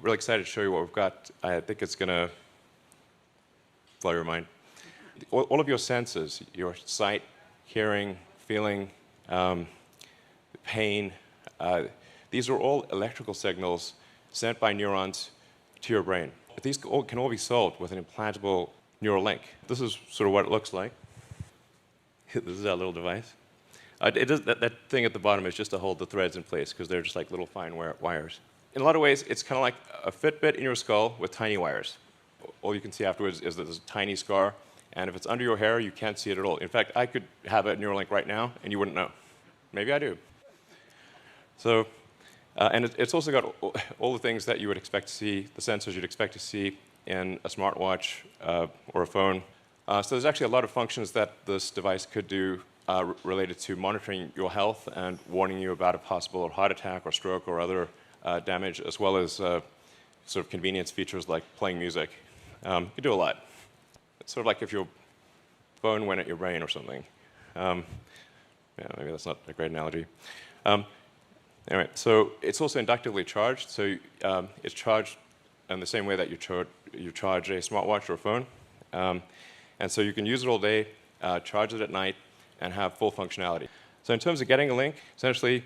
really excited to show you what we've got. I think it's going to blow your mind. All of your senses, your sight, hearing, feeling, pain, these are all electrical signals sent by neurons to your brain. These can all be solved with an implantable Neuralink. This is sort of what it looks like. This is our little device. That thing at the bottom is just to hold the threads in place because they're just like little fine wires. In a lot of ways, it's kind of like a Fitbit in your skull with tiny wires. All you can see afterwards is that there's a tiny scar, and if it's under your hair, you can't see it at all. In fact, I could have a Neuralink right now, and you wouldn't know. Maybe I do. So, and it's also got all the things that you would expect to see, the sensors you'd expect to see in a smartwatch or a phone. So there's actually a lot of functions that this device could do related to monitoring your health and warning you about a possible heart attack or stroke or other damage, as well as sort of convenience features like playing music. You can do a lot. It's sort of like if your phone went at your brain or something. Yeah, maybe that's not a great analogy. Anyway, so it's also inductively charged. So it's charged in the same way that you charge a smartwatch or a phone. And so you can use it all day, charge it at night, and have full functionality. So in terms of getting a link, essentially,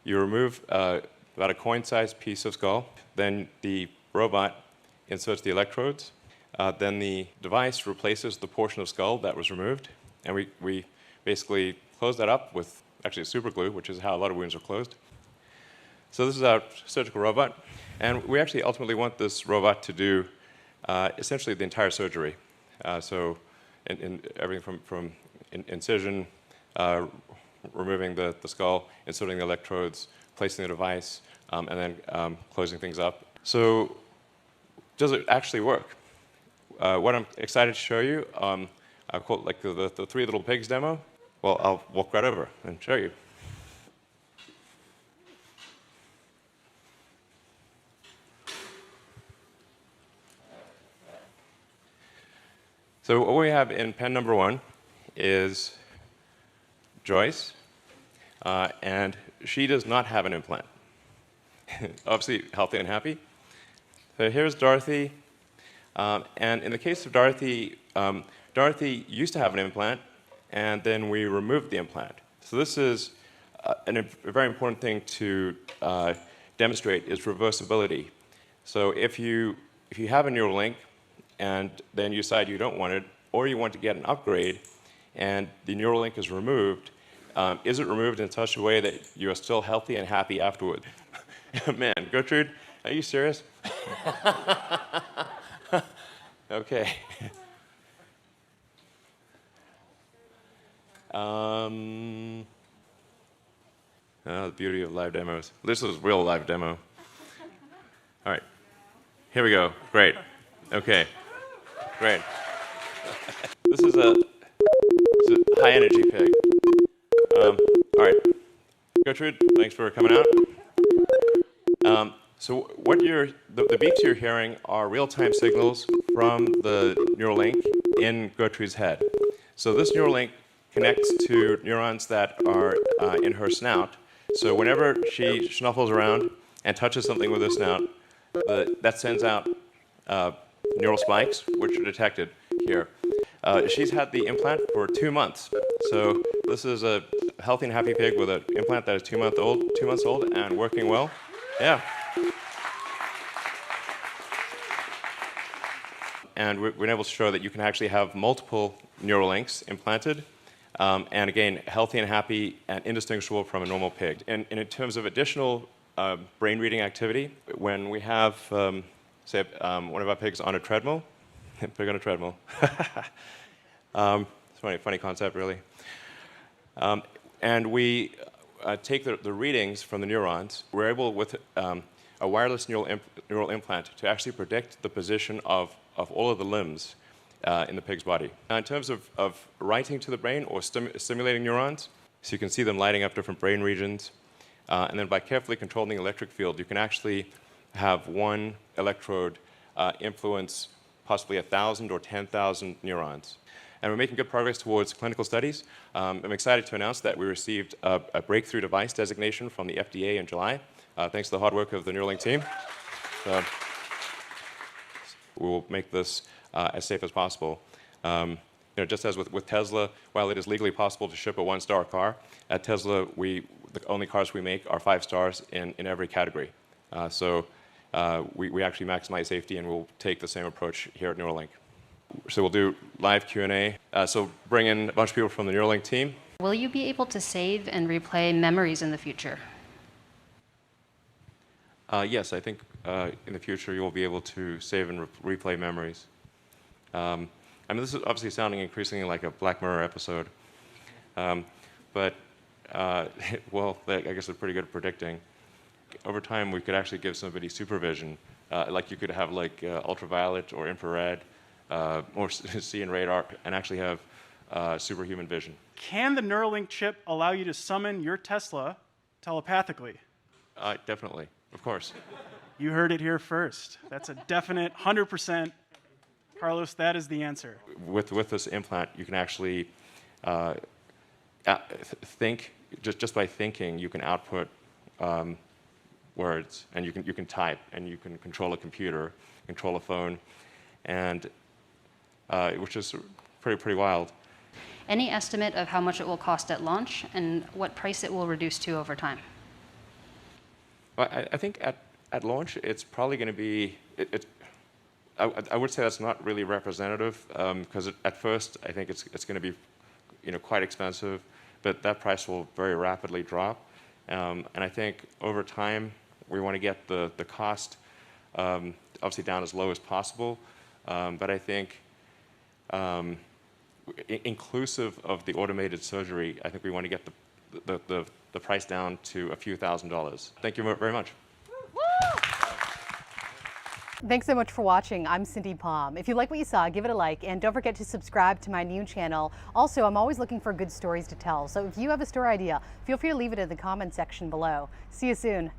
you remove about a coin-sized piece of skull. Then the robot inserts the electrodes. Then the device replaces the portion of skull that was removed. And we basically close that up with actually super glue, which is how a lot of wounds are closed. So this is our surgical robot. And we actually ultimately want this robot to do essentially the entire surgery. So in everything from incision, removing the skull, inserting the electrodes, placing the device, and then closing things up. So does it actually work? What I'm excited to show you, I call it like the Three Little Pigs demo. Well, I'll walk right over and show you. So what we have in pen number 1 is Joyce, and she does not have an implant. Obviously healthy and happy. So here's Dorothy, and in the case of Dorothy, Dorothy used to have an implant, and then we removed the implant. So this is a very important thing to demonstrate is reversibility. So if you have a Neuralink, and then you decide you don't want it, or you want to get an upgrade, and the Neuralink is removed, is it removed in such a way that you are still healthy and happy afterward? Man, Gertrude, are you serious? Okay. Oh, the beauty of live demos. This is a real live demo. All right, here we go. Great. Okay. Great. This is a high-energy pig. All right. Gertrude, thanks for coming out. So what the beeps you're hearing are real-time signals from the Neuralink in Gertrude's head. So this Neuralink connects to neurons that are in her snout. So whenever she snuffles around and touches something with her snout, that sends out neural spikes, which are detected here. She's had the implant for 2 months. So this is a healthy and happy pig with an implant that is 2 months old and working well. Yeah. And we've been able to show that you can actually have multiple Neuralinks implanted, and again, healthy and happy and indistinguishable from a normal pig. And in terms of additional brain reading activity, when we have say one of our pigs on a treadmill, pig on a treadmill. It's a funny concept, really. And we take the readings from the neurons. We're able, with a wireless neural implant, to actually predict the position of all of the limbs in the pig's body. Now, in terms of writing to the brain or stimulating neurons, so you can see them lighting up different brain regions. And then by carefully controlling the electric field, you can actually have one electrode influence possibly 1,000 or 10,000 neurons. And we're making good progress towards clinical studies. I'm excited to announce that we received a breakthrough device designation from the FDA in July, thanks to the hard work of the Neuralink team. we will make this as safe as possible. Just as with Tesla, while it is legally possible to ship a 1-star car, at Tesla, the only cars we make are 5 stars in every category. So we actually maximize safety, and we'll take the same approach here at Neuralink. So we'll do live Q&A. So bring in a bunch of people from the Neuralink team. Will you be able to save and replay memories in the future? Yes, I think in the future you'll be able to save and replay memories. I mean, this is obviously sounding increasingly like a Black Mirror episode, but well, I guess they're pretty good at predicting. Over time, we could actually give somebody supervision, like you could have like ultraviolet or infrared, or see in radar, and actually have superhuman vision. Can the Neuralink chip allow you to summon your Tesla telepathically? Definitely, of course. You heard it here first. That's a definite 100%. Carlos, that is the answer. With this implant, you can actually think, just by thinking, you can output words, and you can type, and you can control a computer, control a phone, and which is pretty wild. Any estimate of how much it will cost at launch and what price it will reduce to over time? Well, I think at launch, it's probably going to be, I would say that's not really representative, because at first, I think it's going to be quite expensive, but that price will very rapidly drop. And I think over time, we want to get the cost obviously down as low as possible. But I think inclusive of the automated surgery, I think we want to get the price down to a few $1,000s. Thank you very much. Thanks so much for watching. I'm Cindy Palm. If you like what you saw, give it a like, and don't forget to subscribe to my new channel. Also, I'm always looking for good stories to tell, so if you have a story idea, feel free to leave it in the comment section below. See you soon.